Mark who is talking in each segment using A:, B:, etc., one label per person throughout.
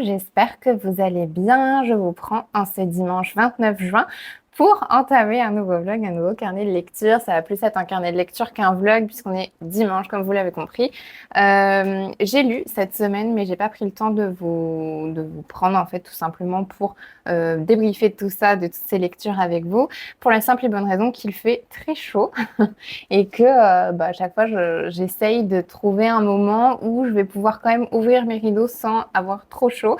A: j'espère que vous allez bien. Je vous prends en ce dimanche 29 juin pour entamer un nouveau vlog, un nouveau carnet de lecture. Ça va plus être un carnet de lecture qu'un vlog puisqu'on est dimanche, comme vous l'avez compris. J'ai lu cette semaine, mais j'ai pas pris le temps de vous prendre en fait tout simplement pour débriefer de tout ça, de toutes ces lectures avec vous, pour la simple et bonne raison qu'il fait très chaud et que à chaque fois j'essaye de trouver un moment où je vais pouvoir quand même ouvrir mes rideaux sans avoir trop chaud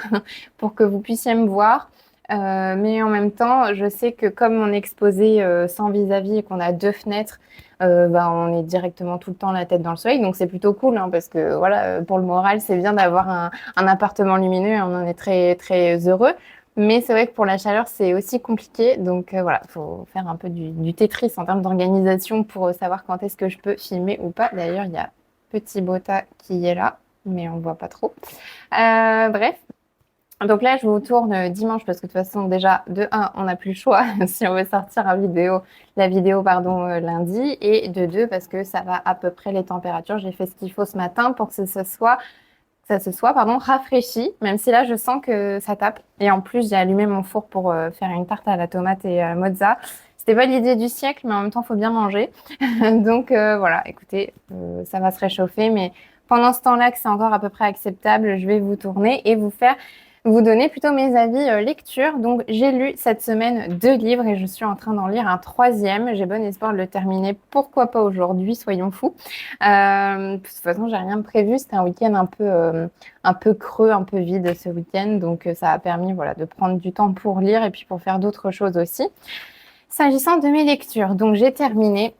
A: pour que vous puissiez me voir. Mais en même temps, je sais que comme on est exposé sans vis-à-vis et qu'on a deux fenêtres, on est directement tout le temps la tête dans le soleil, donc c'est plutôt cool hein, parce que voilà, pour le moral, c'est bien d'avoir un appartement lumineux et on en est très très heureux. Mais c'est vrai que pour la chaleur, c'est aussi compliqué. Donc voilà, il faut faire un peu du Tetris en termes d'organisation pour savoir quand est-ce que je peux filmer ou pas. D'ailleurs, il y a Petit Bota qui est là, mais on ne voit pas trop. Bref. Donc là, je vous tourne dimanche parce que de toute façon, déjà, de un, on n'a plus le choix si on veut sortir la vidéo pardon, lundi. Et de deux, parce que ça va à peu près les températures. J'ai fait ce qu'il faut ce matin pour que ça se soit rafraîchi, même si là je sens que ça tape. Et en plus, j'ai allumé mon four pour faire une tarte à la tomate et à la mozza. C'était pas l'idée du siècle, mais en même temps, il faut bien manger. Donc voilà, écoutez, ça va se réchauffer, mais pendant ce temps-là, que c'est encore à peu près acceptable, je vais vous tourner et vous donner plutôt mes avis lecture. Donc j'ai lu cette semaine 2 livres et je suis en train d'en lire un troisième. J'ai bon espoir de le terminer. Pourquoi pas aujourd'hui, soyons fous. De toute façon, j'ai rien de prévu. C'était un week-end un peu creux, un peu vide ce week-end. Donc, ça a permis, voilà, de prendre du temps pour lire et puis pour faire d'autres choses aussi. S'agissant de mes lectures, donc j'ai terminé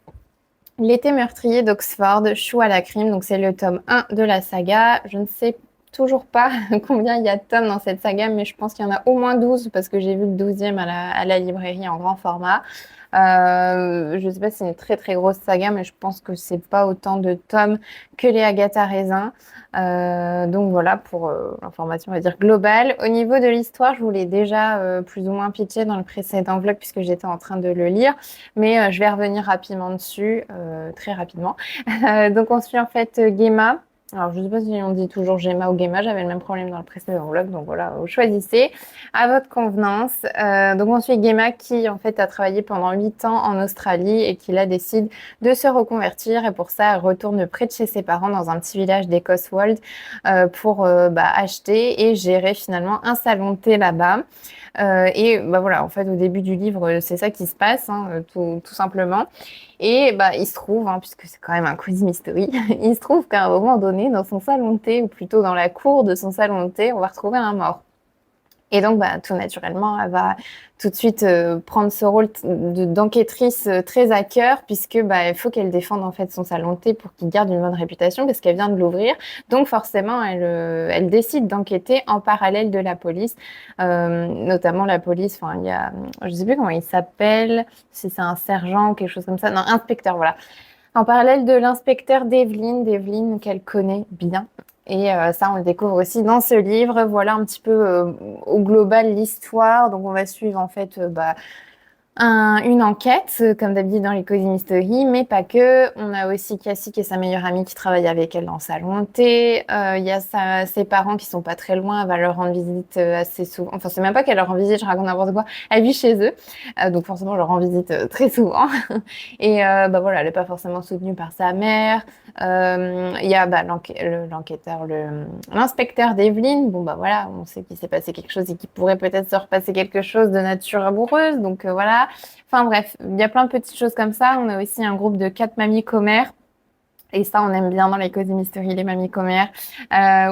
A: L'été meurtrier d'Oxford, Chou à la crime. Donc, c'est le tome 1 de la saga. Je ne sais toujours pas combien il y a de tomes dans cette saga, mais je pense qu'il y en a au moins 12 parce que j'ai vu le 12e à la librairie en grand format. Je ne sais pas si c'est une très très grosse saga, mais je pense que c'est pas autant de tomes que les Agatha Raisin. Donc voilà pour l'information, on va dire globale. Au niveau de l'histoire, je vous l'ai déjà plus ou moins pitché dans le précédent vlog puisque j'étais en train de le lire, mais je vais revenir rapidement dessus, très rapidement. Donc on suit en fait Gemma. Alors, je ne sais pas si on dit toujours Gemma ou Gemma, j'avais le même problème dans le précédent vlog, donc voilà, vous choisissez à votre convenance. Donc, on suit Gemma qui, en fait, a travaillé pendant 8 ans en Australie et qui, là, décide de se reconvertir. Et pour ça, elle retourne près de chez ses parents dans un petit village des Cotswolds pour acheter et gérer finalement un salon de thé là-bas. Et voilà, en fait, au début du livre, c'est ça qui se passe, hein, tout simplement. Et il se trouve, hein, puisque c'est quand même un quiz mystery, il se trouve qu'à un moment donné, dans son salon de thé, ou plutôt dans la cour de son salon de thé, on va retrouver un mort. Et donc, tout naturellement, elle va tout de suite prendre ce rôle d'enquêtrice très à cœur, puisque il faut qu'elle défende en fait son salon de thé pour qu'il garde une bonne réputation, parce qu'elle vient de l'ouvrir. Donc, forcément, elle décide d'enquêter en parallèle de la police, notamment la police. Enfin, il y a, je sais plus comment il s'appelle, si c'est un sergent ou quelque chose comme ça. Non, inspecteur, voilà. En parallèle de l'inspecteur d'Evelyne qu'elle connaît bien. Et ça, on le découvre aussi dans ce livre. Voilà un petit peu au global l'histoire. Donc, on va suivre en fait une enquête, comme d'habitude dans les Cozy Mystery, mais pas que. On a aussi Cassie qui est sa meilleure amie qui travaille avec elle dans le salon de thé. Il y a ses parents qui sont pas très loin. Elle va leur rendre visite assez souvent. Enfin, c'est même pas qu'elle leur rend visite, je raconte n'importe quoi. Elle vit chez eux. Donc forcément, elle leur rend visite très souvent. Et voilà, elle n'est pas forcément soutenue par sa mère. Il y a l'inspecteur d'Evelyne. Bon, voilà, on sait qu'il s'est passé quelque chose et qu'il pourrait peut-être se repasser quelque chose de nature amoureuse. Donc voilà. Enfin bref, il y a plein de petites choses comme ça. On a aussi un groupe de 4 mamies commères. Et ça, on aime bien dans les Cozy Mystery, les mamies commères,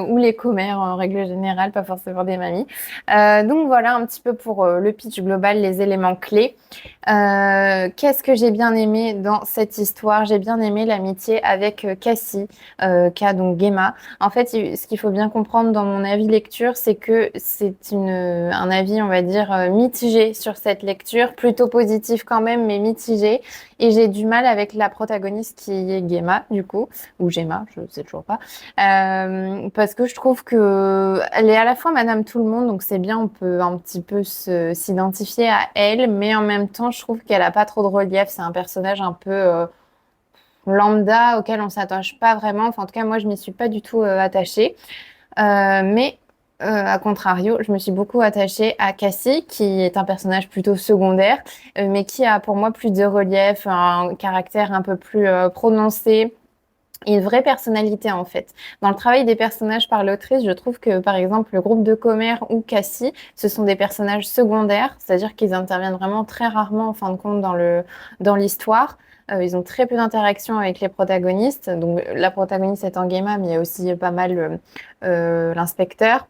A: ou les commères en règle générale, pas forcément des mamies. Donc voilà un petit peu pour le pitch global, les éléments clés. Qu'est-ce que j'ai bien aimé dans cette histoire? J'ai bien aimé l'amitié avec Cassie, qu'a donc Gemma. En fait, ce qu'il faut bien comprendre dans mon avis lecture, c'est que c'est un avis, on va dire, mitigé sur cette lecture, plutôt positif quand même, mais mitigé. Et j'ai du mal avec la protagoniste qui est Gemma, du coup, ou Gemma, je sais toujours pas, parce que je trouve que elle est à la fois Madame Tout-le-Monde, donc c'est bien, on peut un petit peu s'identifier à elle, mais en même temps, je trouve qu'elle a pas trop de relief. C'est un personnage un peu lambda auquel on s'attache pas vraiment. Enfin, en tout cas, moi, je m'y suis pas du tout attachée. Mais À contrario, je me suis beaucoup attachée à Cassie, qui est un personnage plutôt secondaire, mais qui a pour moi plus de relief, un caractère un peu plus prononcé, une vraie personnalité en fait. Dans le travail des personnages par l'autrice, je trouve que par exemple le groupe de commères ou Cassie, ce sont des personnages secondaires, c'est-à-dire qu'ils interviennent vraiment très rarement en fin de compte dans l'histoire. Ils ont très peu d'interactions avec les protagonistes. Donc la protagoniste étant Gemma, mais il y a aussi pas mal l'inspecteur.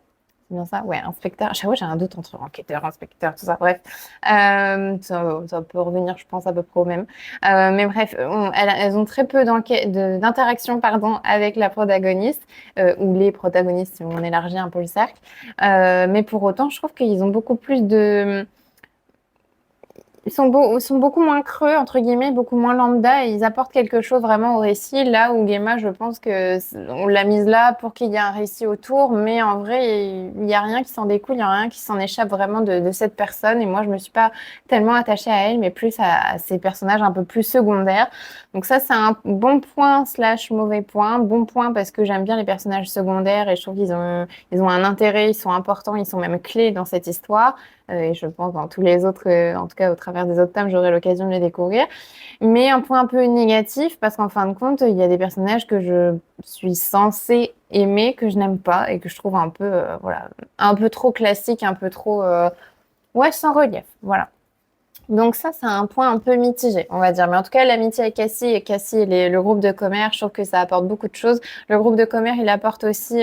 A: C'est bien ça? Ouais, inspecteur. À chaque fois, j'ai un doute entre enquêteur, inspecteur, tout ça. Bref, ça peut revenir, je pense, à peu près au même. Mais bref, elles ont très peu d'interaction, pardon, avec la protagoniste, ou les protagonistes, si on élargit un peu le cercle. Mais pour autant, je trouve qu'ils ont beaucoup plus de sont beaucoup moins creux, entre guillemets, beaucoup moins lambda, et ils apportent quelque chose vraiment au récit, là où Gemma, je pense que on l'a mise là pour qu'il y ait un récit autour, mais en vrai, il n'y a rien qui s'en découle, il n'y a rien qui s'en échappe vraiment de cette personne, et moi, je me suis pas tellement attachée à elle, mais plus à ces personnages un peu plus secondaires. Donc ça, c'est un bon point slash mauvais point. Bon point parce que j'aime bien les personnages secondaires, et je trouve ils ont un intérêt, ils sont importants, ils sont même clés dans cette histoire. Et je pense dans tous les autres, en tout cas au travers des autres tomes, j'aurai l'occasion de les découvrir. Mais un point un peu négatif, parce qu'en fin de compte, il y a des personnages que je suis censée aimer, que je n'aime pas, et que je trouve un peu, voilà, un peu trop classique, un peu trop, ouais, sans relief. Voilà. Donc ça, c'est un point un peu mitigé, on va dire. Mais en tout cas, l'amitié avec Cassie et Cassie et le groupe de commère, je trouve que ça apporte beaucoup de choses. Le groupe de commère, il apporte aussi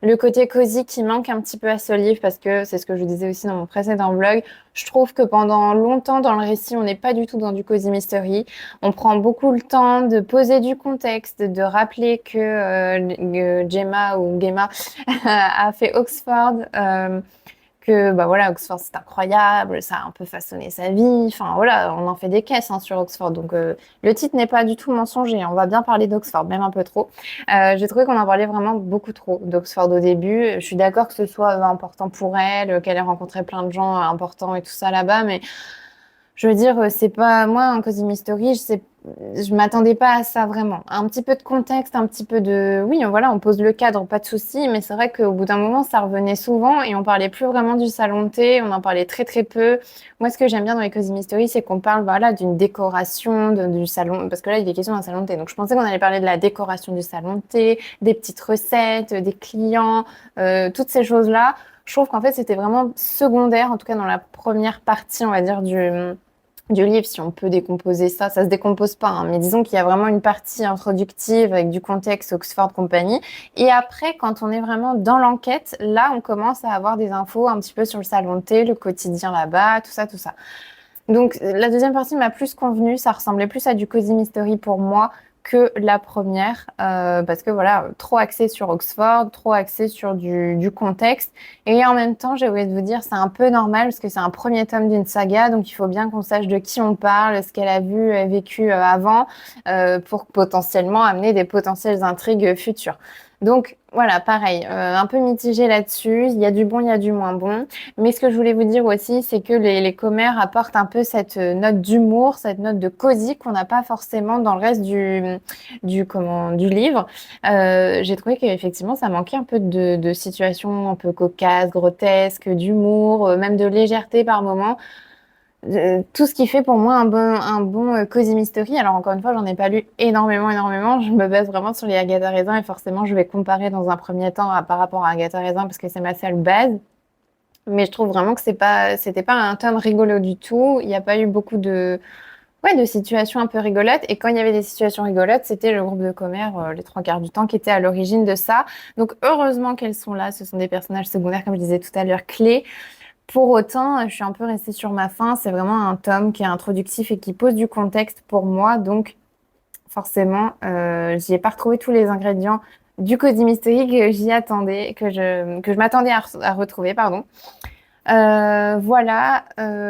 A: le côté cosy qui manque un petit peu à ce livre parce que c'est ce que je disais aussi dans mon précédent vlog. Je trouve que pendant longtemps dans le récit, on n'est pas du tout dans du cozy mystery. On prend beaucoup le temps de poser du contexte, de rappeler que Gemma ou Gemma a fait Oxford. Que bah voilà, Oxford c'est incroyable, ça a un peu façonné sa vie, enfin voilà, on en fait des caisses hein, sur Oxford, donc le titre n'est pas du tout mensonger, on va bien parler d'Oxford, même un peu trop. J'ai trouvé qu'on en parlait vraiment beaucoup trop d'Oxford au début, je suis d'accord que ce soit important pour elle, qu'elle ait rencontré plein de gens importants et tout ça là-bas, mais je veux dire, c'est pas moi un Cozy Mystery, je m'attendais pas à ça vraiment. Un petit peu de contexte, un petit peu de, oui, voilà, on pose le cadre, pas de souci, mais c'est vrai qu'au bout d'un moment, ça revenait souvent et on parlait plus vraiment du salon de thé, on en parlait très très peu. Moi, ce que j'aime bien dans les Cozy Mystery, c'est qu'on parle, voilà, d'une décoration du salon, parce que là, il est question d'un salon de thé, donc je pensais qu'on allait parler de la décoration du salon de thé, des petites recettes, des clients, toutes ces choses-là. Je trouve qu'en fait, c'était vraiment secondaire, en tout cas dans la première partie, on va dire, du livre, si on peut décomposer ça. Ça se décompose pas, hein, mais disons qu'il y a vraiment une partie introductive avec du contexte Oxford Company. Et après, quand on est vraiment dans l'enquête, là, on commence à avoir des infos un petit peu sur le salon de thé, le quotidien là-bas, tout ça, tout ça. Donc, la deuxième partie m'a plus convenu. Ça ressemblait plus à du Cozy Mystery pour moi que la première. Parce que voilà, trop axé sur Oxford, trop axé sur du contexte. Et en même temps, j'ai oublié de vous dire, c'est un peu normal parce que c'est un premier tome d'une saga. Donc, il faut bien qu'on sache de qui on parle, ce qu'elle a vu et vécu avant, pour potentiellement amener des potentielles intrigues futures. Donc voilà, pareil, un peu mitigé là-dessus. Il y a du bon, il y a du moins bon. Mais ce que je voulais vous dire aussi, c'est que les commères apportent un peu cette note d'humour, cette note de cosy qu'on n'a pas forcément dans le reste du livre. J'ai trouvé qu'effectivement, ça manquait un peu de situations un peu cocasses, grotesques, d'humour, même de légèreté par moments. Tout ce qui fait pour moi un bon Cozy Mystery. Alors encore une fois, j'en ai pas lu énormément. Je me base vraiment sur les Agatha Raisin et forcément, je vais comparer dans un premier temps par rapport à Agatha Raisin parce que c'est ma seule base. Mais je trouve vraiment que c'était pas un tome rigolo du tout. Il n'y a pas eu beaucoup ouais, de situations un peu rigolotes. Et quand il y avait des situations rigolotes, c'était le groupe de commères, les trois quarts du temps, qui était à l'origine de ça. Donc, heureusement qu'elles sont là. Ce sont des personnages secondaires, comme je disais tout à l'heure, clés. Pour autant, je suis un peu restée sur ma faim. C'est vraiment un tome qui est introductif et qui pose du contexte pour moi. Donc, forcément, j'y ai pas retrouvé tous les ingrédients du Cozy Mystery que j'y attendais, que je m'attendais à retrouver, pardon. Voilà,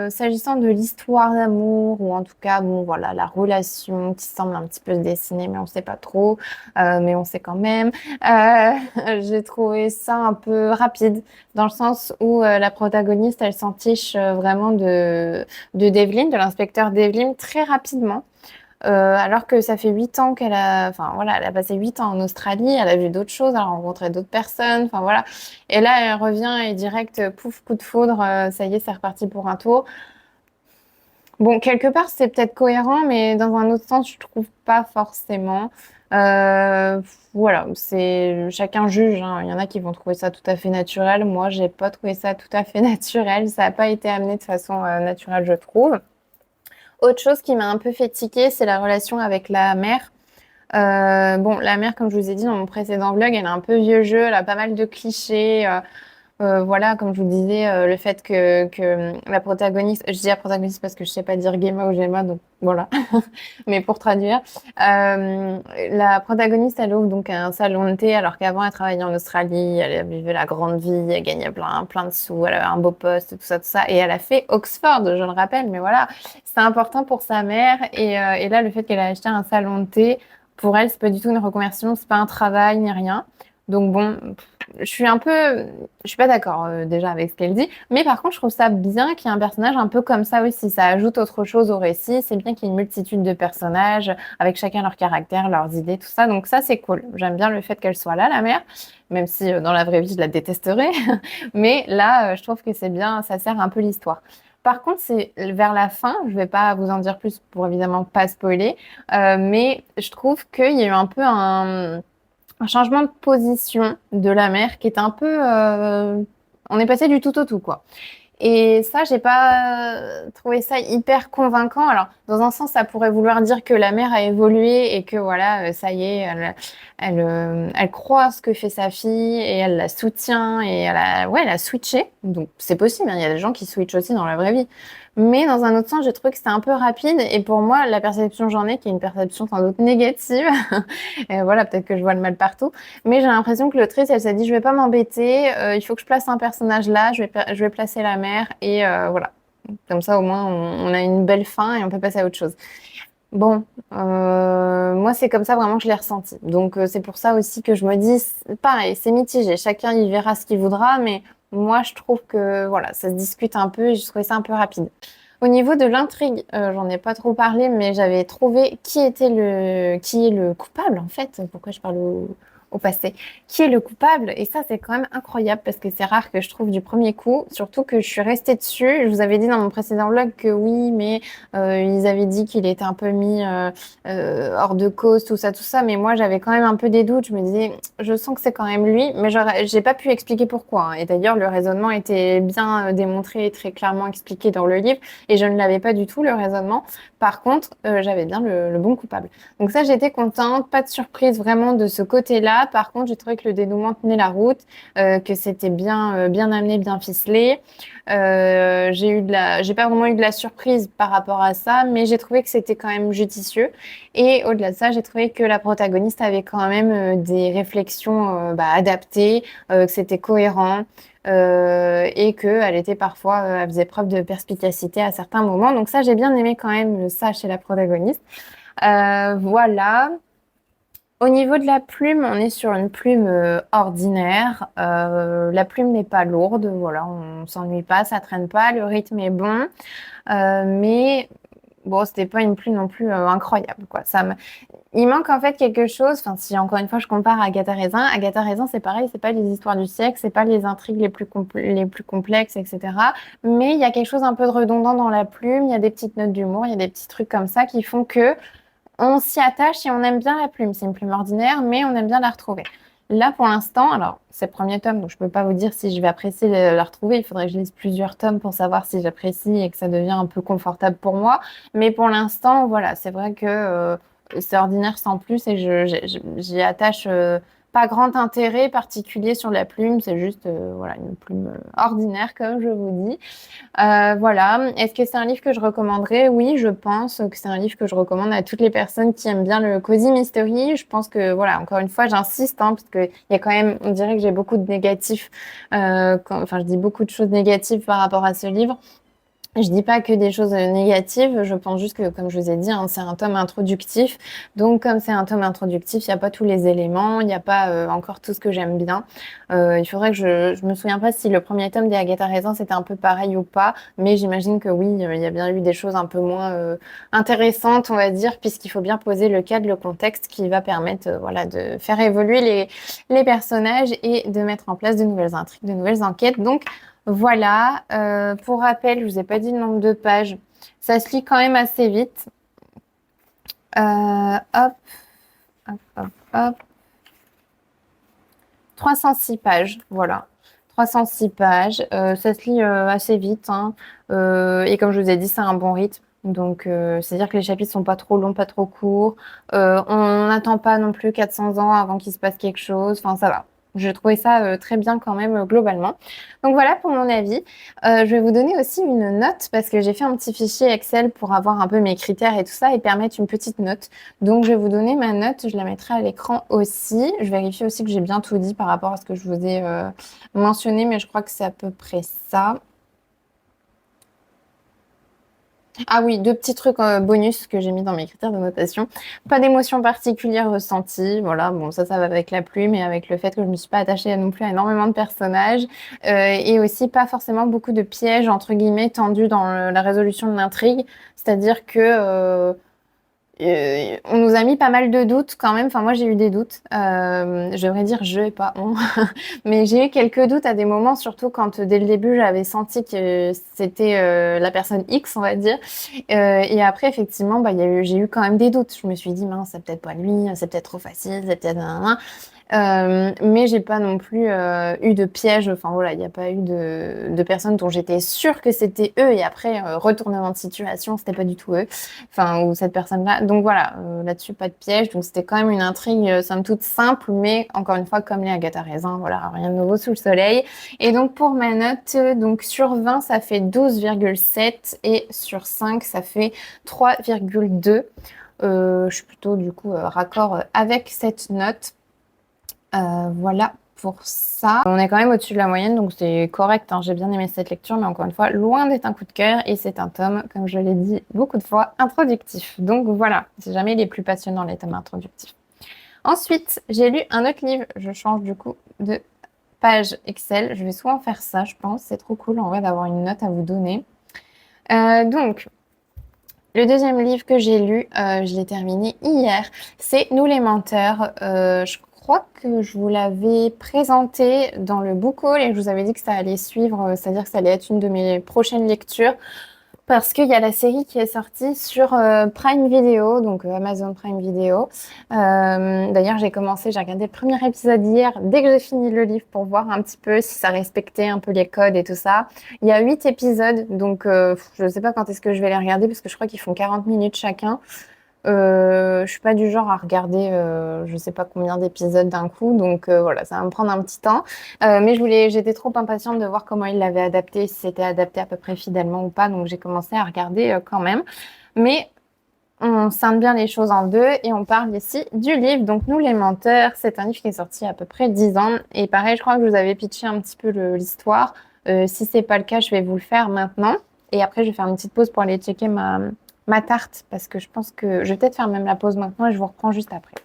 A: s'agissant de l'histoire d'amour, ou en tout cas, bon, voilà, la relation qui semble un petit peu se dessiner, mais on sait pas trop, mais on sait quand même. J'ai trouvé ça un peu rapide, dans le sens où la protagoniste, elle s'en fiche vraiment de Devlin, de l'inspecteur Devlin, très rapidement. alors que ça fait 8 ans enfin voilà, elle a passé 8 ans en Australie, elle a vu d'autres choses, elle a rencontré d'autres personnes, enfin voilà. Et là, elle revient et direct, pouf, coup de foudre, ça y est, c'est reparti pour un tour. Bon, quelque part, c'est peut-être cohérent, mais dans un autre sens, je trouve pas forcément. Euh, voilà, c'est chacun juge, hein. Il y en a qui vont trouver ça tout à fait naturel. Moi, j'ai pas trouvé ça tout à fait naturel. Ça n'a pas été amené de façon naturelle, je trouve. Autre chose qui m'a un peu fait tiquer, c'est la relation avec la mère. Bon, la mère, comme je vous ai dit dans mon précédent vlog, elle a un peu vieux jeu, elle a pas mal de clichés. Voilà, comme je vous disais, le fait que la protagoniste, je dis la protagoniste parce que je sais pas dire Gemma ou Gemma, donc voilà, mais pour traduire, la protagoniste, elle ouvre donc un salon de thé alors qu'avant elle travaillait en Australie, elle vivait la grande vie, elle gagnait plein de sous, elle avait un beau poste, tout ça, et elle a fait Oxford, je le rappelle, mais voilà, c'est important pour sa mère, et là, le fait qu'elle a acheté un salon de thé, pour elle, c'est pas du tout une reconversion, c'est pas un travail ni rien. Donc bon, je suis un peu, je suis pas d'accord déjà avec ce qu'elle dit, mais par contre, je trouve ça bien qu'il y ait un personnage un peu comme ça aussi. Ça ajoute autre chose au récit. C'est bien qu'il y ait une multitude de personnages avec chacun leur caractère, leurs idées, tout ça. Donc ça, c'est cool. J'aime bien le fait qu'elle soit là, la mère, même si dans la vraie vie, je la détesterais. Mais là, je trouve que c'est bien, ça sert un peu l'histoire. Par contre, c'est vers la fin, je vais pas vous en dire plus pour évidemment pas spoiler, mais je trouve qu'il y a eu un peu un changement de position de la mère qui est un peu... on est passé du tout au tout, quoi. Et ça, j'ai pas trouvé ça hyper convaincant. Alors, dans un sens, ça pourrait vouloir dire que la mère a évolué et que voilà, ça y est, elle croit ce que fait sa fille et elle la soutient et ouais, elle a switché. Donc, c'est possible, hein. Il y a des gens qui switchent aussi dans la vraie vie. Mais dans un autre sens, j'ai trouvé que c'était un peu rapide et pour moi, la perception que j'en ai, qui est une perception sans doute négative, et voilà, peut-être que je vois le mal partout, mais j'ai l'impression que l'autrice, elle s'est dit, je vais pas m'embêter, il faut que je place un personnage là, je vais placer la mère, et voilà. Comme ça, au moins, on a une belle fin et on peut passer à autre chose. Bon, moi, c'est comme ça vraiment que je l'ai ressenti. Donc, c'est pour ça aussi que je me dis, pareil, c'est mitigé. Chacun y verra ce qu'il voudra, mais moi, je trouve que voilà, ça se discute un peu et je trouvais ça un peu rapide. Au niveau de l'intrigue, j'en ai pas trop parlé, mais j'avais trouvé qui est le coupable en fait. Pourquoi je parle au passé? Qui est le coupable? Et ça, c'est quand même incroyable parce que c'est rare que je trouve du premier coup, surtout que je suis restée dessus. Je vous avais dit dans mon précédent vlog que oui, mais ils avaient dit qu'il était un peu mis hors de cause, tout ça, mais moi j'avais quand même un peu des doutes. Je me disais, je sens que c'est quand même lui, mais j'ai pas pu expliquer pourquoi, hein. Et d'ailleurs, le raisonnement était bien démontré et très clairement expliqué dans le livre, et je ne l'avais pas du tout, le raisonnement. Par contre, j'avais bien le bon coupable. Donc ça, j'étais contente, pas de surprise vraiment de ce côté-là. Par contre, j'ai trouvé que le dénouement tenait la route, que c'était bien amené, bien ficelé. J'ai pas vraiment eu de la surprise par rapport à ça, mais j'ai trouvé que c'était quand même judicieux. Et au-delà de ça, j'ai trouvé que la protagoniste avait quand même des réflexions adaptées, que c'était cohérent. Et qu'elle était parfois, elle faisait preuve de perspicacité à certains moments. Donc ça, j'ai bien aimé quand même ça chez la protagoniste. Voilà. Au niveau de la plume, on est sur une plume ordinaire. La plume n'est pas lourde, voilà, on s'ennuie pas, ça traîne pas, le rythme est bon. Mais bon, c'était pas une plume non plus incroyable, quoi. Il manque en fait quelque chose. Enfin, si encore une fois je compare à Agatha Raisin, c'est pareil, c'est pas les histoires du siècle, c'est pas les intrigues les plus complexes, etc. Mais il y a quelque chose un peu de redondant dans la plume. Il y a des petites notes d'humour, il y a des petits trucs comme ça qui font que on s'y attache et on aime bien la plume. C'est une plume ordinaire, mais on aime bien la retrouver. Là, pour l'instant, alors c'est le premier tome, donc je peux pas vous dire si je vais apprécier la retrouver. Il faudrait que je lise plusieurs tomes pour savoir si j'apprécie et que ça devient un peu confortable pour moi. Mais pour l'instant, voilà, c'est vrai que c'est ordinaire sans plus et j'y attache pas grand intérêt particulier sur la plume. C'est juste voilà, une plume ordinaire, comme je vous dis. Voilà. Est-ce que c'est un livre que je recommanderais? Oui, je pense que c'est un livre que je recommande à toutes les personnes qui aiment bien le cozy mystery. Je pense que, voilà, encore une fois, j'insiste, hein, parce qu'il y a quand même, on dirait que j'ai beaucoup de négatifs, enfin, je dis beaucoup de choses négatives par rapport à ce livre. Je dis pas que des choses négatives, je pense juste que, comme je vous ai dit, hein, c'est un tome introductif. Donc, comme c'est un tome introductif, il n'y a pas tous les éléments, il n'y a pas encore tout ce que j'aime bien. Il faudrait que je me souviens pas si le premier tome des Agatha Raisin c'était un peu pareil ou pas, mais j'imagine que oui, il y a bien eu des choses un peu moins intéressantes, on va dire, puisqu'il faut bien poser le cadre, le contexte qui va permettre, voilà, de faire évoluer les personnages et de mettre en place de nouvelles intrigues, de nouvelles enquêtes. Donc, voilà, pour rappel, je vous ai pas dit le nombre de pages. Ça se lit quand même assez vite. Hop, hop, hop, hop. 306 pages, voilà. 306 pages. Ça se lit assez vite, hein. Et comme je vous ai dit, c'est un bon rythme. Donc, c'est-à-dire que les chapitres sont pas trop longs, pas trop courts. On n'attend pas non plus 400 ans avant qu'il se passe quelque chose. Enfin, ça va. Je trouvais ça très bien quand même globalement. Donc voilà pour mon avis. Je vais vous donner aussi une note parce que j'ai fait un petit fichier Excel pour avoir un peu mes critères et tout ça et permettre une petite note. Donc je vais vous donner ma note, je la mettrai à l'écran aussi. Je vérifie aussi que j'ai bien tout dit par rapport à ce que je vous ai mentionné, mais je crois que c'est à peu près ça. Ah oui, deux petits trucs bonus que j'ai mis dans mes critères de notation. Pas d'émotion particulière ressentie. Voilà, bon, ça va avec la pluie, mais avec le fait que je ne me suis pas attachée non plus à énormément de personnages. Et aussi pas forcément beaucoup de pièges, entre guillemets, tendus dans la résolution de l'intrigue. C'est-à-dire que on nous a mis pas mal de doutes quand même. Enfin, moi, j'ai eu des doutes. Je devrais dire je et pas on. Mais j'ai eu quelques doutes à des moments, surtout quand dès le début, j'avais senti que c'était la personne X, on va dire. Et après, effectivement, bah, j'ai eu quand même des doutes. Je me suis dit, mince, c'est peut-être pas lui, c'est peut-être trop facile, c'est peut-être... nanana. Mais j'ai pas non plus eu de piège. Enfin voilà, il n'y a pas eu de personnes dont j'étais sûre que c'était eux et après retournement de situation, c'était pas du tout eux. Enfin ou cette personne-là. Donc voilà, là-dessus pas de piège. Donc c'était quand même une intrigue somme toute simple, mais encore une fois comme les Agatha Raisin, voilà, rien de nouveau sous le soleil. Et donc pour ma note, donc sur 20 ça fait 12,7 et sur 5 ça fait 3,2. Je suis plutôt du coup raccord avec cette note. Voilà pour ça. On est quand même au-dessus de la moyenne, donc c'est correct, hein. J'ai bien aimé cette lecture, mais encore une fois, loin d'être un coup de cœur. Et c'est un tome, comme je l'ai dit beaucoup de fois, introductif. Donc voilà, c'est jamais les plus passionnants, les tomes introductifs. Ensuite, j'ai lu un autre livre. Je change du coup de page Excel. Je vais souvent faire ça, je pense. C'est trop cool en vrai d'avoir une note à vous donner. Donc, le deuxième livre que j'ai lu, je l'ai terminé hier, c'est Nous les menteurs. Je crois que je vous l'avais présenté dans le book haul et je vous avais dit que ça allait suivre, c'est-à-dire que ça allait être une de mes prochaines lectures parce qu'il y a la série qui est sortie sur Prime Video, donc Amazon Prime Video. D'ailleurs, j'ai regardé le premier épisode hier, dès que j'ai fini le livre, pour voir un petit peu si ça respectait un peu les codes et tout ça. Il y a 8 épisodes, donc je ne sais pas quand est-ce que je vais les regarder, parce que je crois qu'ils font 40 minutes chacun. Je suis pas du genre à regarder je sais pas combien d'épisodes d'un coup, donc voilà, ça va me prendre un petit temps. Mais j'étais trop impatiente de voir comment ils l'avaient adapté, si c'était adapté à peu près fidèlement ou pas, donc j'ai commencé à regarder quand même. Mais on scinde bien les choses en deux et on parle ici du livre. Donc Nous les menteurs, c'est un livre qui est sorti il y a à peu près 10 ans. Et pareil, je crois que je vous avais pitché un petit peu l'histoire. Si c'est pas le cas, je vais vous le faire maintenant. Et après, je vais faire une petite pause pour aller checker ma tarte parce que je pense que je vais peut-être faire même la pause maintenant et je vous reprends juste après.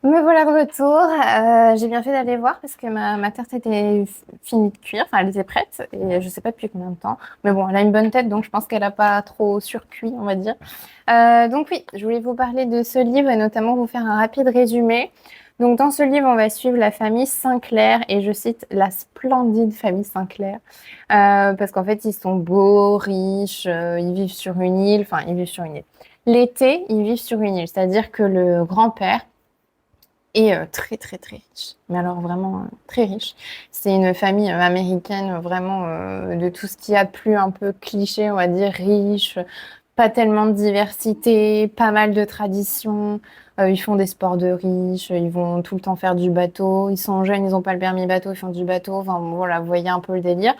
A: Me voilà de retour. J'ai bien fait d'aller voir parce que ma tarte était finie de cuire, enfin elle était prête et je sais pas depuis combien de temps. Mais bon, elle a une bonne tête donc je pense qu'elle a pas trop surcuit, on va dire. Donc oui, je voulais vous parler de ce livre et notamment vous faire un rapide résumé. Donc dans ce livre, on va suivre la famille Sinclair et je cite la splendide famille Sinclair parce qu'en fait ils sont beaux, riches, ils vivent sur une île, enfin ils vivent sur une île. L'été, ils vivent sur une île, c'est-à-dire que le grand-père et très très très riche. Mais alors vraiment très riche. C'est une famille américaine vraiment de tout ce qui a de plus un peu cliché, on va dire riche, pas tellement de diversité, pas mal de traditions. Ils font des sports de riches, ils vont tout le temps faire du bateau. Ils sont jeunes, ils n'ont pas le permis bateau, ils font du bateau. Enfin bon, voilà, vous voyez un peu le délire.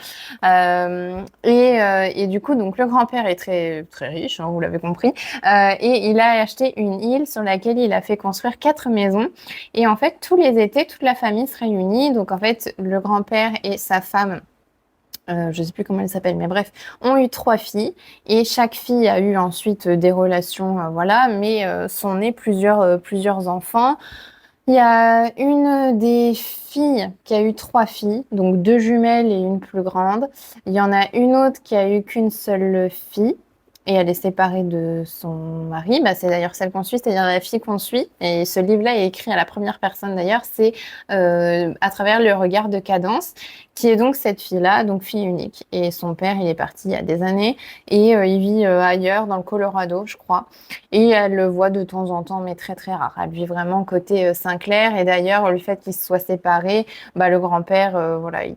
A: Et du coup, donc le grand-père est très très riche, hein, vous l'avez compris. Et il a acheté une île sur laquelle il a fait construire 4 maisons. Et en fait, tous les étés, toute la famille se réunit. Donc en fait, le grand-père et sa femme je ne sais plus comment elle s'appelle, mais bref, ont eu 3 filles et chaque fille a eu ensuite des relations, voilà, mais sont nés plusieurs enfants. Il y a une des filles qui a eu 3 filles, donc 2 jumelles et une plus grande. Il y en a une autre qui a eu qu'une seule fille et elle est séparée de son mari. Bah, c'est d'ailleurs celle qu'on suit, c'est-à-dire la fille qu'on suit. Et ce livre-là est écrit à la première personne d'ailleurs, c'est à travers le regard de Cadence, qui est donc cette fille-là, donc fille unique. Et son père, il est parti il y a des années et il vit ailleurs, dans le Colorado, je crois. Et elle le voit de temps en temps, mais très très rare. Elle vit vraiment côté Sinclair. Et d'ailleurs, le fait qu'ils se soient séparés, bah, le grand-père, voilà, il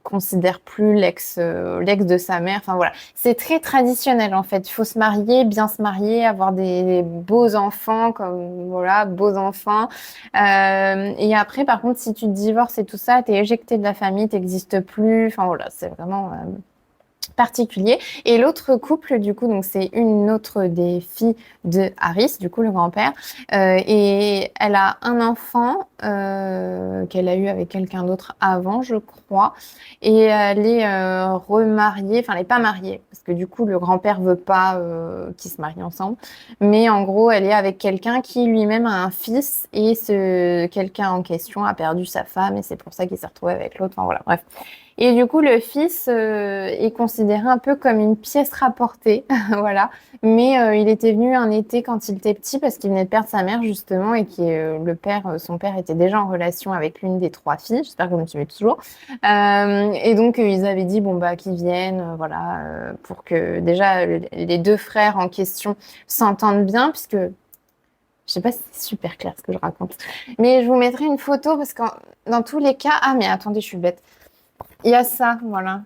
A: considère plus l'ex de sa mère. Enfin voilà, c'est très traditionnel en fait. Il faut se marier, bien se marier, avoir des beaux enfants, comme voilà, beaux enfants. Et après, par contre, si tu te divorces et tout ça, t'es éjecté de la famille, t'existes plus. Enfin voilà, c'est vraiment particulier. Et l'autre couple, du coup, donc c'est une autre des filles de Harris, du coup le grand-père, et elle a un enfant qu'elle a eu avec quelqu'un d'autre avant, je crois, et elle est remariée, enfin elle n'est pas mariée, parce que du coup le grand-père veut pas qu'ils se marient ensemble, mais en gros elle est avec quelqu'un qui lui-même a un fils, et ce quelqu'un en question a perdu sa femme, et c'est pour ça qu'il s'est retrouvé avec l'autre, enfin voilà, bref. Et du coup, le fils est considéré un peu comme une pièce rapportée, voilà. Mais il était venu un été quand il était petit parce qu'il venait de perdre sa mère justement et le père, son père était déjà en relation avec l'une des 3 filles. J'espère que vous me suivez toujours. Et donc ils avaient dit bon bah qu'ils viennent, voilà, pour que déjà les 2 frères en question s'entendent bien, puisque je sais pas si c'est super clair ce que je raconte, mais je vous mettrai une photo parce que dans tous les cas, ah mais attendez, je suis bête. Il y a ça, voilà.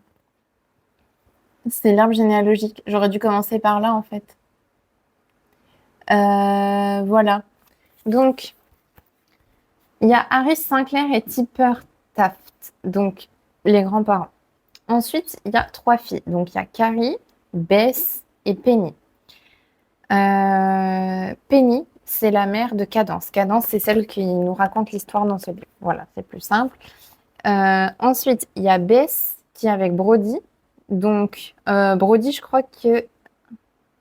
A: C'est l'arbre généalogique. J'aurais dû commencer par là, en fait. Voilà. Donc, il y a Harris Sinclair et Tipper Taft, donc les grands-parents. Ensuite, il y a 3 filles. Donc, il y a Carrie, Bess et Penny. Penny, c'est la mère de Cadence. Cadence, c'est celle qui nous raconte l'histoire dans ce livre. Voilà, c'est plus simple. Ensuite, il y a Bess qui est avec Brody. Donc, Brody, je crois que...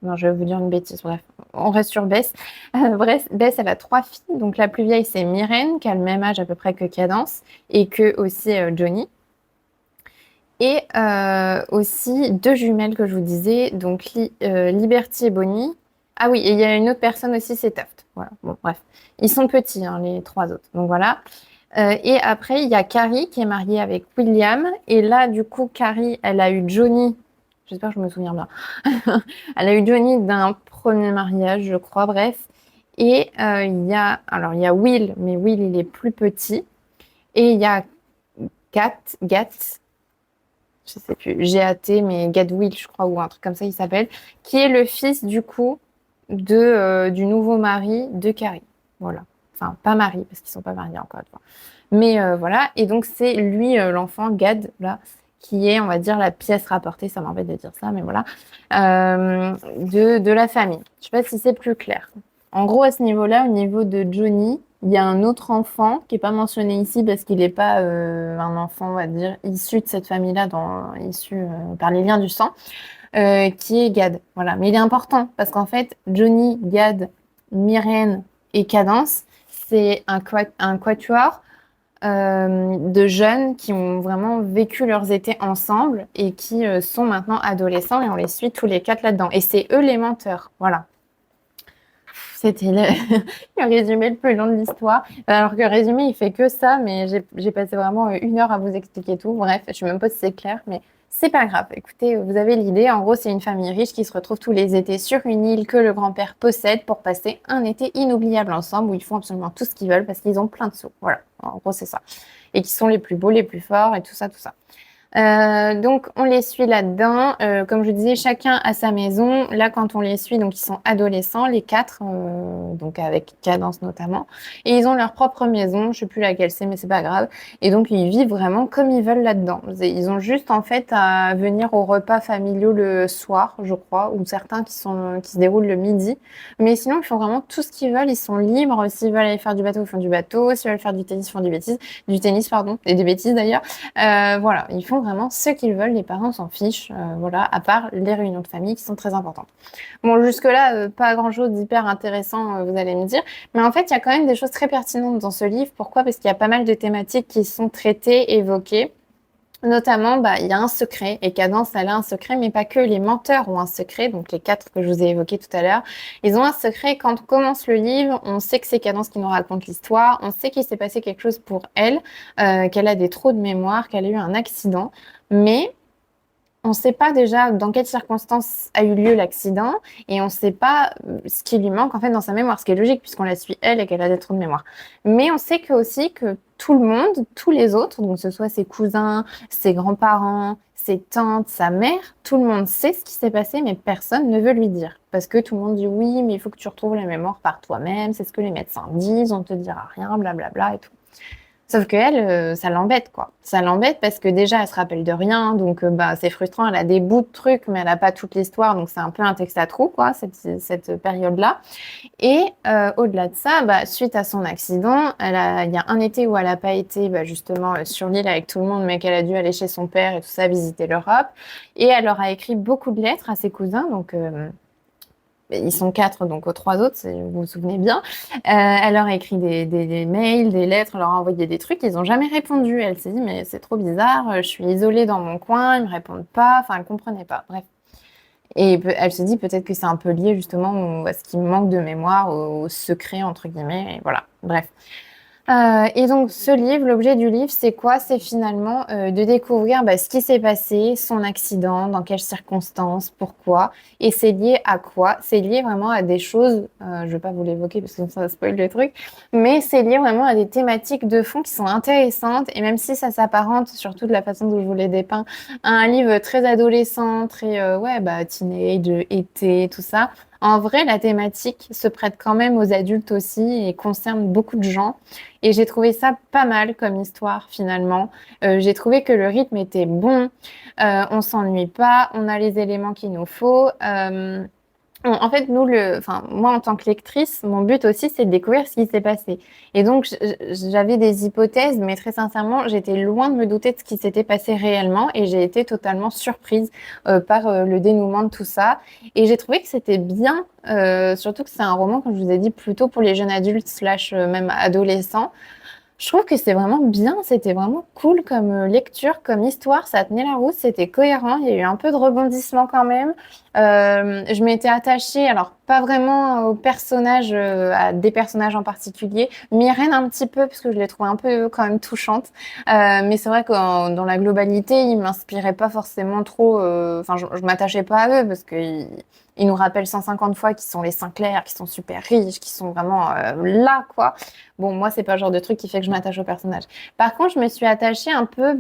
A: Non, je vais vous dire une bêtise, bref. On reste sur Bess. Bref, Bess, elle a 3 filles. Donc, la plus vieille, c'est Myrène, qui a le même âge à peu près que Cadence, et que aussi Johnny. Et aussi 2 jumelles que je vous disais, donc Liberty et Bonnie. Ah oui, et il y a une autre personne aussi, c'est Taft. Voilà, bon, bref. Ils sont petits, hein, les 3 autres. Donc voilà. Et après, il y a Carrie qui est mariée avec William. Et là, du coup, Carrie, elle a eu Johnny. J'espère que je me souviens bien. Elle a eu Johnny d'un premier mariage, je crois, bref. Et alors, il y a Will, mais Will, il est plus petit. Et il y a Gat, je sais plus, G-A-T, mais Gadwill, je crois, ou un truc comme ça, il s'appelle, qui est le fils, du coup, du nouveau mari de Carrie. Voilà. Enfin, pas mari, parce qu'ils sont pas mariés encore une fois. Mais voilà, et donc c'est lui, l'enfant, Gad, là, qui est, on va dire, la pièce rapportée, ça m'embête de dire ça, mais voilà, de la famille. Je sais pas si c'est plus clair. En gros, à ce niveau-là, au niveau de Johnny, il y a un autre enfant qui n'est pas mentionné ici parce qu'il n'est pas un enfant, on va dire, issu de cette famille-là, issu par les liens du sang, qui est Gad. Voilà. Mais il est important parce qu'en fait, Johnny, Gad, Myrène et Cadence, c'est un quatuor de jeunes qui ont vraiment vécu leurs étés ensemble et qui sont maintenant adolescents et on les suit tous les 4 là-dedans. Et c'est eux les menteurs. Voilà. C'était le résumé le plus long de l'histoire. Alors que le résumé, il fait que ça, mais j'ai passé vraiment 1 heure à vous expliquer tout. Bref, je ne sais même pas si c'est clair, mais c'est pas grave. Écoutez, vous avez l'idée. En gros, c'est une famille riche qui se retrouve tous les étés sur une île que le grand-père possède pour passer un été inoubliable ensemble où ils font absolument tout ce qu'ils veulent parce qu'ils ont plein de sous. Voilà, en gros, c'est ça. Et qui sont les plus beaux, les plus forts et tout ça, tout ça. Donc on les suit là-dedans. Comme je disais, chacun a sa maison. Là, quand on les suit, donc ils sont adolescents, les 4, donc avec Cadence notamment, et ils ont leur propre maison. Je sais plus laquelle c'est, mais c'est pas grave. Et donc ils vivent vraiment comme ils veulent là-dedans. Ils ont juste en fait à venir aux repas familiaux le soir, je crois, ou certains qui se déroulent le midi. Mais sinon, ils font vraiment tout ce qu'ils veulent. Ils sont libres. S'ils veulent aller faire du bateau, ils font du bateau. S'ils veulent faire du tennis, ils font du tennis, pardon, et des bêtises d'ailleurs. Voilà, ils font font vraiment ce qu'ils veulent, les parents s'en fichent, voilà, à part les réunions de famille qui sont très importantes. Bon, jusque-là, pas grand-chose d'hyper intéressant, vous allez me dire, mais en fait, il y a quand même des choses très pertinentes dans ce livre. Pourquoi? Parce qu'il y a pas mal de thématiques qui sont traitées, évoquées. Notamment, il y a un secret, et Cadence, elle a un secret, mais pas que, les menteurs ont un secret, donc les 4 que je vous ai évoqués tout à l'heure, ils ont un secret. Quand on commence le livre, on sait que c'est Cadence qui nous raconte l'histoire, on sait qu'il s'est passé quelque chose pour elle, qu'elle a des trous de mémoire, qu'elle a eu un accident, mais on ne sait pas déjà dans quelles circonstances a eu lieu l'accident et on ne sait pas ce qui lui manque en fait dans sa mémoire, ce qui est logique puisqu'on la suit elle et qu'elle a des trous de mémoire. Mais on sait que aussi que tout le monde, tous les autres, donc que ce soit ses cousins, ses grands-parents, ses tantes, sa mère, tout le monde sait ce qui s'est passé, mais personne ne veut lui dire. Parce que tout le monde dit oui, mais il faut que tu retrouves la mémoire par toi-même, c'est ce que les médecins disent, on te dira rien, blablabla et tout. Sauf qu'elle, ça l'embête, quoi. Ça l'embête parce que déjà, elle se rappelle de rien, donc c'est frustrant. Elle a des bouts de trucs, mais elle n'a pas toute l'histoire, donc c'est un peu un texte à trous, quoi, cette période-là. Et au-delà de ça, suite à son accident, il y a un été où elle n'a pas été justement sur l'île avec tout le monde, mais qu'elle a dû aller chez son père et tout ça, visiter l'Europe. Et elle leur a écrit beaucoup de lettres à ses cousins, donc ils sont 4, donc aux 3 autres, vous vous souvenez bien. Elle leur a écrit des mails, des lettres, elle leur a envoyé des trucs, ils n'ont jamais répondu. Elle s'est dit, mais c'est trop bizarre, je suis isolée dans mon coin, ils me répondent pas, enfin, elle comprenait pas. Bref. Et elle se dit peut-être que c'est un peu lié justement à ce qui manque de mémoire, au secret, entre guillemets, et voilà. Bref. Et donc ce livre, l'objet du livre, c'est quoi? C'est finalement de découvrir ce qui s'est passé, son accident, dans quelles circonstances, pourquoi, et c'est lié à quoi? C'est lié vraiment à des choses, je ne vais pas vous l'évoquer parce que ça spoil le truc, mais c'est lié vraiment à des thématiques de fond qui sont intéressantes, et même si ça s'apparente, surtout de la façon dont je vous l'ai dépeint, à un livre très adolescent, très teenage, été, tout ça. En vrai, la thématique se prête quand même aux adultes aussi et concerne beaucoup de gens. Et j'ai trouvé ça pas mal comme histoire finalement. J'ai trouvé que le rythme était bon, on s'ennuie pas, on a les éléments qu'il nous faut. En fait, moi en tant que lectrice, mon but aussi c'est de découvrir ce qui s'est passé. Et donc j'avais des hypothèses, mais très sincèrement, j'étais loin de me douter de ce qui s'était passé réellement et j'ai été totalement surprise par le dénouement de tout ça. Et j'ai trouvé que c'était bien, surtout que c'est un roman, comme je vous ai dit, plutôt pour les jeunes adultes slash même adolescents. Je trouve que c'est vraiment bien, c'était vraiment cool comme lecture, comme histoire, ça tenait la route, c'était cohérent, il y a eu un peu de rebondissement quand même. Je m'étais attachée, alors pas vraiment aux personnages, à des personnages en particulier, Myrène un petit peu, parce que je l'ai trouvée un peu quand même touchante. Mais c'est vrai que dans la globalité, ils m'inspiraient pas forcément trop, enfin je m'attachais pas à eux, parce qu'ils nous rappellent 150 fois qu'ils sont les Sinclair, qu'ils sont super riches, qu'ils sont vraiment là, quoi. Bon, moi, c'est pas le genre de truc qui fait que je m'attache au personnage. Par contre, je me suis attachée un peu,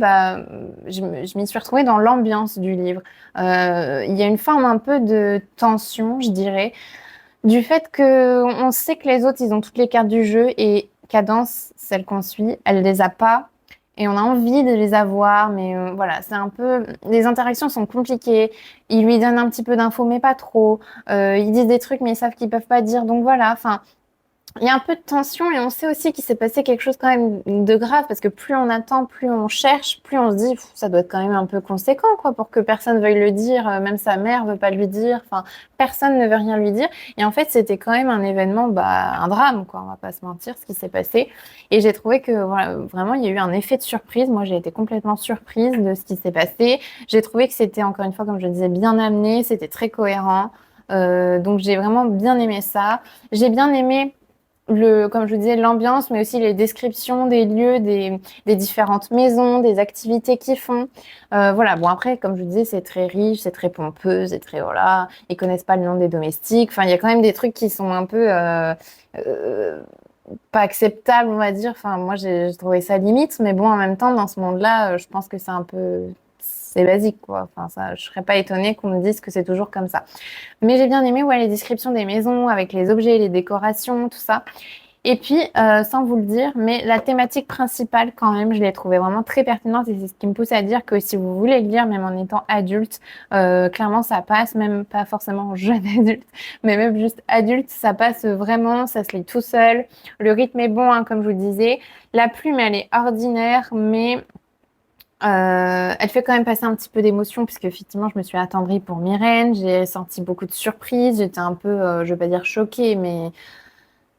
A: je m'y suis retrouvée dans l'ambiance du livre. Il y a une forme un peu de tension, je dirais, du fait que on sait que les autres, ils ont toutes les cartes du jeu et Cadence, celle qu'on suit, elle les a pas. Et on a envie de les avoir, mais voilà, c'est un peu... Les interactions sont compliquées. Ils lui donnent un petit peu d'infos, mais pas trop. Ils disent des trucs, mais ils savent qu'ils peuvent pas dire. Donc voilà, enfin, il y a un peu de tension et on sait aussi qu'il s'est passé quelque chose quand même de grave parce que plus on attend, plus on cherche, plus on se dit ça doit être quand même un peu conséquent quoi pour que personne veuille le dire, même sa mère veut pas lui dire, enfin personne ne veut rien lui dire et en fait c'était quand même un événement, un drame quoi, on va pas se mentir ce qui s'est passé et j'ai trouvé que voilà, vraiment il y a eu un effet de surprise, moi j'ai été complètement surprise de ce qui s'est passé, j'ai trouvé que c'était encore une fois comme je le disais bien amené, c'était très cohérent, donc j'ai vraiment bien aimé ça, j'ai bien aimé comme je vous disais, l'ambiance, mais aussi les descriptions des lieux, des différentes maisons, des activités qu'ils font. Voilà, bon après, comme je vous disais, c'est très riche, c'est très pompeux, c'est très, voilà, ils connaissent pas le nom des domestiques. Enfin, il y a quand même des trucs qui sont un peu euh, pas acceptables, on va dire. Enfin, moi, j'ai trouvé ça limite, mais bon, en même temps, dans ce monde-là, je pense que c'est un peu... C'est basique, quoi. Enfin, ça, je serais pas étonnée qu'on me dise que c'est toujours comme ça. Mais j'ai bien aimé les descriptions des maisons avec les objets, les décorations, tout ça. Et puis, sans vous le dire, mais la thématique principale, quand même, je l'ai trouvée vraiment très pertinente et c'est ce qui me pousse à dire que si vous voulez le lire, même en étant adulte, clairement, ça passe, même pas forcément jeune adulte, mais même juste adulte, ça passe vraiment, ça se lit tout seul. Le rythme est bon, hein, comme je vous le disais. La plume, elle est ordinaire, mais Elle fait quand même passer un petit peu d'émotion puisque effectivement je me suis attendrie pour Myrène, j'ai senti beaucoup de surprises, j'étais un peu, je vais pas dire choquée, mais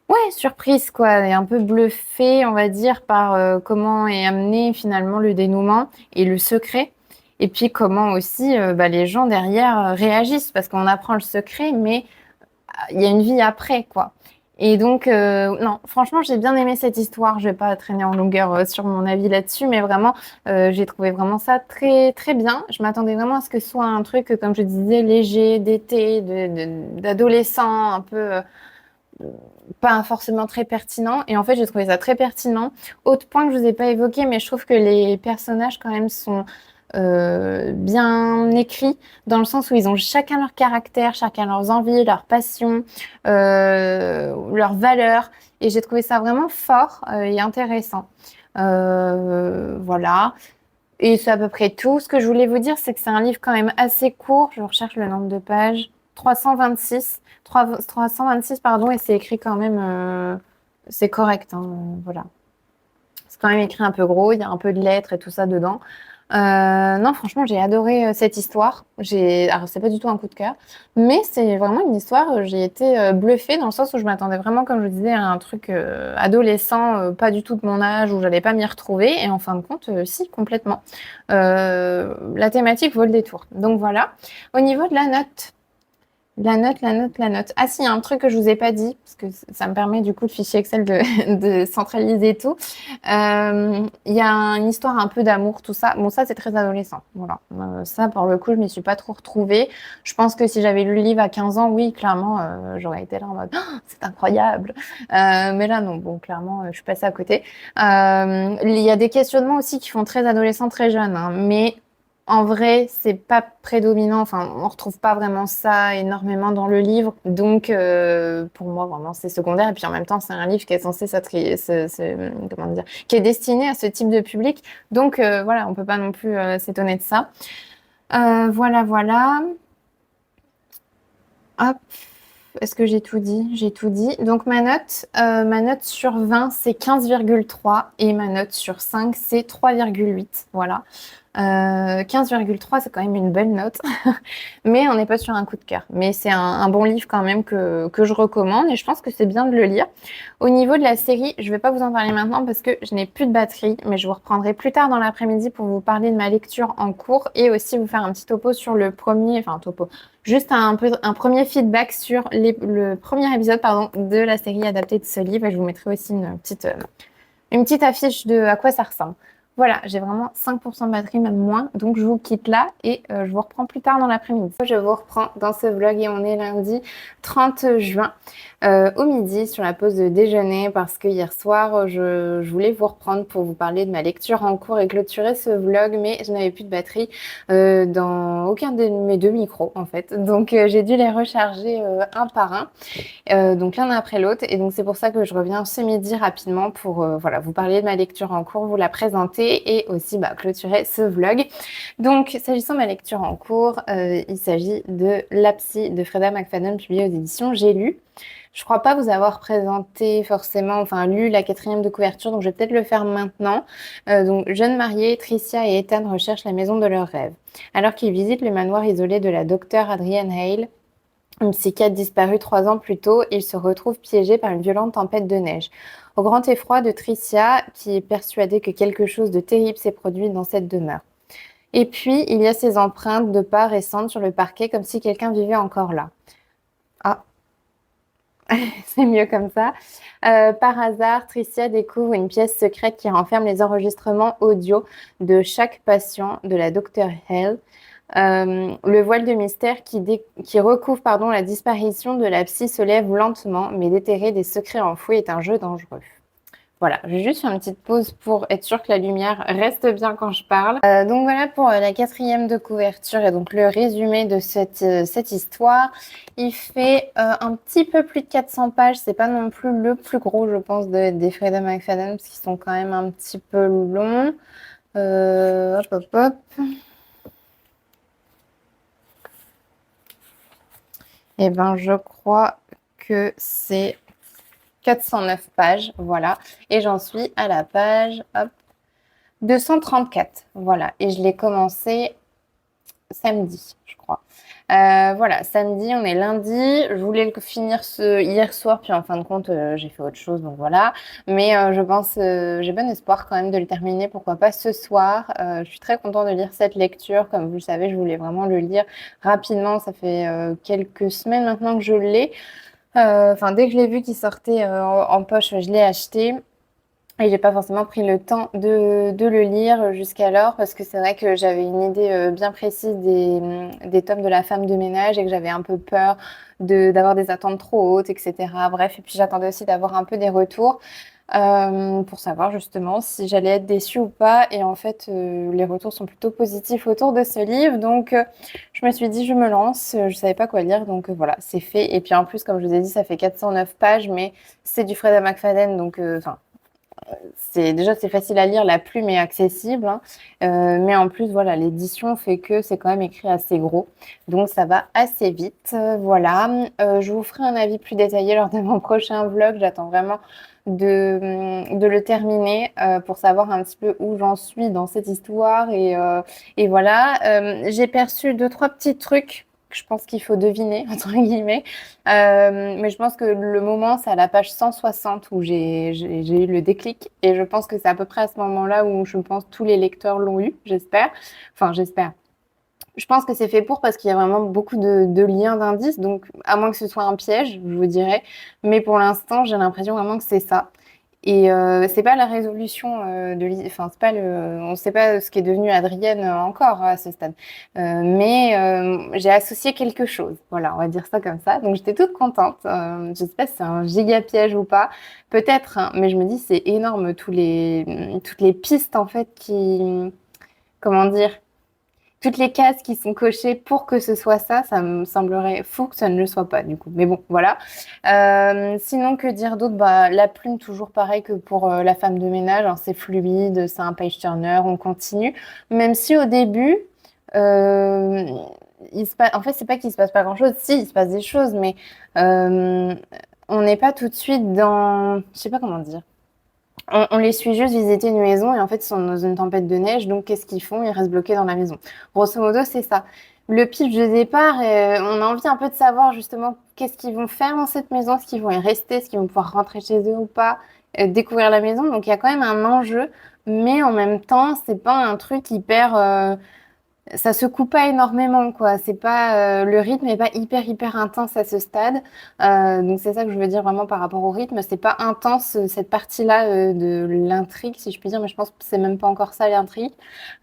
A: ouais, surprise quoi, et un peu bluffée, on va dire, par comment est amené finalement le dénouement et le secret. Et puis comment aussi bah, les gens derrière réagissent parce qu'on apprend le secret, mais il y a une vie après, quoi. Et donc, non, franchement, j'ai bien aimé cette histoire. Je vais pas traîner en longueur sur mon avis là-dessus, mais vraiment, j'ai trouvé vraiment ça très, très bien. Je m'attendais vraiment à ce que ce soit un truc, comme je disais, léger, d'été, d'adolescent, un peu pas forcément très pertinent. Et en fait, j'ai trouvé ça très pertinent. Autre point que je vous ai pas évoqué, mais je trouve que les personnages quand même sont bien écrits, dans le sens où ils ont chacun leur caractère, chacun leurs envies, leurs passions, leurs valeurs. Et j'ai trouvé ça vraiment fort et intéressant. Voilà. Et c'est à peu près tout. Ce que je voulais vous dire, c'est que c'est un livre quand même assez court. Je recherche le nombre de pages. 326, pardon, et c'est écrit quand même, c'est correct, hein, voilà. C'est quand même écrit un peu gros, il y a un peu de lettres et tout ça dedans. Non, franchement, j'ai adoré cette histoire. Alors, c'est pas du tout un coup de cœur, mais c'est vraiment une histoire. J'ai été bluffée dans le sens où je m'attendais vraiment, comme je vous disais, à un truc adolescent, pas du tout de mon âge, où j'allais pas m'y retrouver. Et en fin de compte, si, complètement. La thématique vaut le détour. Donc voilà. Au niveau de la note. La note. Ah si, il y a un truc que je vous ai pas dit, parce que ça me permet du coup le fichier Excel de centraliser tout. Il y a une histoire un peu d'amour, tout ça. Bon, ça c'est très adolescent. Voilà. Ça, pour le coup, je m'y suis pas trop retrouvée. Je pense que si j'avais lu le livre à 15 ans, oui, clairement, j'aurais été là en mode oh, c'est incroyable. Mais là, non, bon, clairement, je suis passée à côté. Il y a des questionnements aussi qui font très adolescent, très jeune, hein, mais en vrai, c'est pas prédominant. Enfin, on retrouve pas vraiment ça énormément dans le livre. Donc, pour moi, vraiment, c'est secondaire. Et puis, en même temps, c'est un livre qui est censé comment dire, qui est destiné à ce type de public. Donc, voilà, on peut pas non plus s'étonner de ça. Voilà, voilà. Hop. Est-ce que j'ai tout dit? J'ai tout dit. Donc, ma note sur 20, c'est 15,3 et ma note sur 5, c'est 3,8. Voilà. 15,3, c'est quand même une belle note, mais on n'est pas sur un coup de cœur. Mais c'est un bon livre quand même que je recommande et je pense que c'est bien de le lire. Au niveau de la série, je ne vais pas vous en parler maintenant parce que je n'ai plus de batterie, mais je vous reprendrai plus tard dans l'après-midi pour vous parler de ma lecture en cours et aussi vous faire un petit topo sur le premier, enfin topo, juste un premier feedback sur le premier épisode pardon, de la série adaptée de ce livre et je vous mettrai aussi une petite affiche de à quoi ça ressemble. Voilà, j'ai vraiment 5% de batterie, même moins. Donc, je vous quitte là et je vous reprends plus tard dans l'après-midi. Je vous reprends dans ce vlog et on est lundi 30 juin au midi sur la pause de déjeuner parce que hier soir, je voulais vous reprendre pour vous parler de ma lecture en cours et clôturer ce vlog, mais je n'avais plus de batterie dans aucun de mes deux micros en fait. Donc, j'ai dû les recharger un par un. Donc l'un après l'autre. Et donc c'est pour ça que je reviens ce midi rapidement pour voilà, vous parler de ma lecture en cours, vous la présenter et aussi bah, clôturer ce vlog. Donc s'agissant de ma lecture en cours, il s'agit de La Psy de Freda McFadden, publié aux éditions J'ai lu. Je crois pas vous avoir présenté forcément, enfin lu la quatrième de couverture, donc je vais peut-être le faire maintenant. Donc jeunes mariés, Tricia et Ethan recherchent la maison de leurs rêves. Alors qu'ils visitent le manoir isolé de la docteure Adrienne Hale, une psychiatre disparue 3 ans plus tôt, il se retrouve piégé par une violente tempête de neige. Au grand effroi de Tricia, qui est persuadée que quelque chose de terrible s'est produit dans cette demeure. Et puis, il y a ces empreintes de pas récentes sur le parquet, comme si quelqu'un vivait encore là. Ah, c'est mieux comme ça. Par hasard, Tricia découvre une pièce secrète qui renferme les enregistrements audio de chaque patient de la docteure Hale. Le voile de mystère qui recouvre la disparition de la psy se lève lentement, mais déterrer des secrets enfouis est un jeu dangereux. Voilà, je vais juste faire une petite pause pour être sûre que la lumière reste bien quand je parle. Donc voilà pour la quatrième de couverture et donc le résumé de cette histoire. Il fait un petit peu plus de 400 pages, c'est pas non plus le plus gros je pense des Freda McFadden parce qu'ils sont quand même un petit peu longs. Hop hop hop. Eh ben, je crois que c'est 409 pages, voilà. Et j'en suis à la page, hop, 234, voilà. Et je l'ai commencé samedi, je crois. Voilà, samedi, on est lundi. Je voulais le finir hier soir, puis en fin de compte, j'ai fait autre chose, donc voilà. Mais je pense, j'ai bon espoir quand même de le terminer, pourquoi pas ce soir. Je suis très contente de lire cette lecture. Comme vous le savez, je voulais vraiment le lire rapidement. Ça fait quelques semaines maintenant que je l'ai. Enfin, dès que je l'ai vu qu'il sortait en poche, je l'ai acheté. Et j'ai pas forcément pris le temps de le lire jusqu'alors parce que c'est vrai que j'avais une idée bien précise des tomes de la femme de ménage et que j'avais un peu peur d'avoir des attentes trop hautes, etc. Bref, et puis j'attendais aussi d'avoir un peu des retours pour savoir justement si j'allais être déçue ou pas. Et en fait, les retours sont plutôt positifs autour de ce livre. Donc, je me suis dit, je me lance. Je savais pas quoi lire. Donc, voilà, c'est fait. Et puis en plus, comme je vous ai dit, ça fait 409 pages, mais c'est du Freda McFadden. Donc, enfin, c'est facile à lire, la plume est accessible, hein. Mais en plus, voilà, l'édition fait que c'est quand même écrit assez gros. Donc, ça va assez vite. Voilà. Je vous ferai un avis plus détaillé lors de mon prochain vlog. J'attends vraiment de le terminer pour savoir un petit peu où j'en suis dans cette histoire. Et voilà. J'ai perçu deux, trois petits trucs que je pense qu'il faut deviner, entre guillemets. Mais je pense que le moment, c'est à la page 160 où j'ai eu le déclic. Et je pense que c'est à peu près à ce moment-là où je pense tous les lecteurs l'ont eu, j'espère. Enfin, j'espère. Je pense que c'est fait pour parce qu'il y a vraiment beaucoup de liens, d'indices. Donc, à moins que ce soit un piège, je vous dirais. Mais pour l'instant, j'ai l'impression vraiment que c'est ça. Et c'est pas la résolution enfin c'est pas on sait pas ce qui est devenu Adrienne encore à ce stade. Mais j'ai associé quelque chose. Voilà, on va dire ça comme ça. Donc j'étais toute contente. Je sais pas si c'est un giga piège ou pas. Peut-être, hein, mais je me dis c'est énorme toutes les pistes en fait qui, comment dire, toutes les cases qui sont cochées pour que ce soit ça, ça me semblerait fou que ça ne le soit pas du coup. Mais bon, voilà. Sinon, que dire d'autre? Bah, la plume, toujours pareil que pour la femme de ménage, hein, c'est fluide, c'est un page turner, on continue. Même si au début, euh, en fait, c'est pas qu'il se passe pas grand-chose. Si, il se passe des choses, mais euh, on n'est pas tout de suite dans... Je sais pas comment dire. On les suit juste visiter une maison et en fait, ils sont dans une tempête de neige. Donc, qu'est-ce qu'ils font? Ils restent bloqués dans la maison. Grosso modo, c'est ça. Le pitch de départ, on a envie un peu de savoir justement qu'est-ce qu'ils vont faire dans cette maison, est-ce qu'ils vont y rester, est-ce qu'ils vont pouvoir rentrer chez eux ou pas, découvrir la maison. Donc, il y a quand même un enjeu, mais en même temps, c'est pas un truc hyper ça se coupe pas énormément, quoi. C'est pas le rythme est pas hyper intense à ce stade. Donc c'est ça que je veux dire vraiment par rapport au rythme. C'est pas intense cette partie-là de l'intrigue, si je puis dire, mais je pense que c'est même pas encore ça l'intrigue.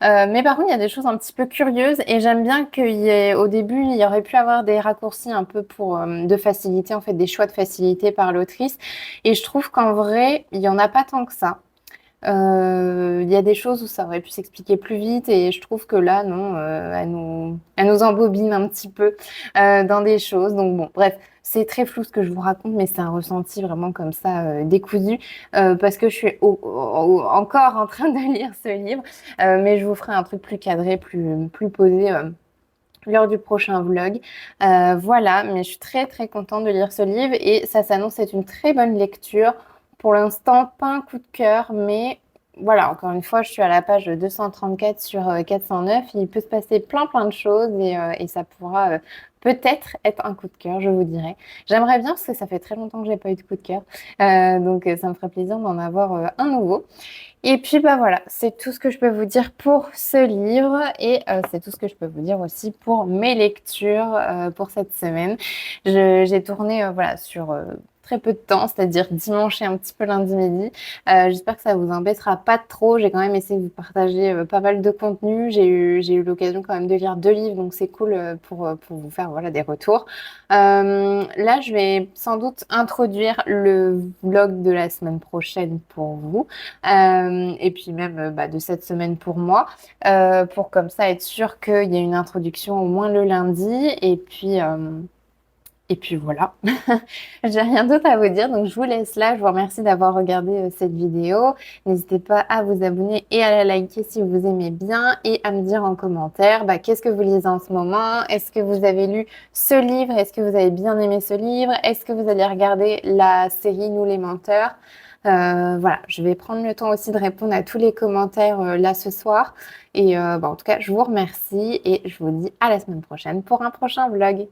A: Mais par contre, il y a des choses un petit peu curieuses et j'aime bien qu'il y ait au début, il y aurait pu avoir des raccourcis un peu pour de facilité, en fait, des choix de facilité par l'autrice. Et je trouve qu'en vrai, il y en a pas tant que ça. Il y a des choses où ça aurait pu s'expliquer plus vite et je trouve que là, non, elle nous embobine un petit peu dans des choses. Donc bon, bref, c'est très flou ce que je vous raconte, mais c'est un ressenti vraiment comme ça, décousu, parce que je suis encore en train de lire ce livre, mais je vous ferai un truc plus cadré, plus posé. Lors du prochain vlog. Voilà, mais je suis très contente de lire ce livre et ça s'annonce être une très bonne lecture. Pour l'instant, pas un coup de cœur, mais voilà, encore une fois, je suis à la page 234 sur 409. Il peut se passer plein de choses et ça pourra peut-être être un coup de cœur, je vous dirai. J'aimerais bien parce que ça fait très longtemps que j'ai pas eu de coup de cœur. Donc ça me ferait plaisir d'en avoir un nouveau. Et puis bah voilà, c'est tout ce que je peux vous dire pour ce livre et c'est tout ce que je peux vous dire aussi pour mes lectures pour cette semaine. J'ai tourné voilà sur très peu de temps, c'est-à-dire dimanche et un petit peu lundi midi. J'espère que ça vous embêtera pas trop. J'ai quand même essayé de vous partager pas mal de contenu. J'ai eu l'occasion quand même de lire deux livres, donc c'est cool pour vous faire voilà des retours. Là, je vais sans doute introduire le vlog de la semaine prochaine pour vous. Et puis même bah, de cette semaine pour moi, pour comme ça être sûr qu'il y a une introduction au moins le lundi. Et puis voilà, j'ai rien d'autre à vous dire, donc je vous laisse là. Je vous remercie d'avoir regardé cette vidéo. N'hésitez pas à vous abonner et à la liker si vous aimez bien et à me dire en commentaire bah, qu'est-ce que vous lisez en ce moment. Est-ce que vous avez lu ce livre? Est-ce que vous avez bien aimé ce livre? Est-ce que vous allez regarder la série Nous les menteurs? Voilà, je vais prendre le temps aussi de répondre à tous les commentaires, là ce soir et bah, en tout cas, je vous remercie et je vous dis à la semaine prochaine pour un prochain vlog.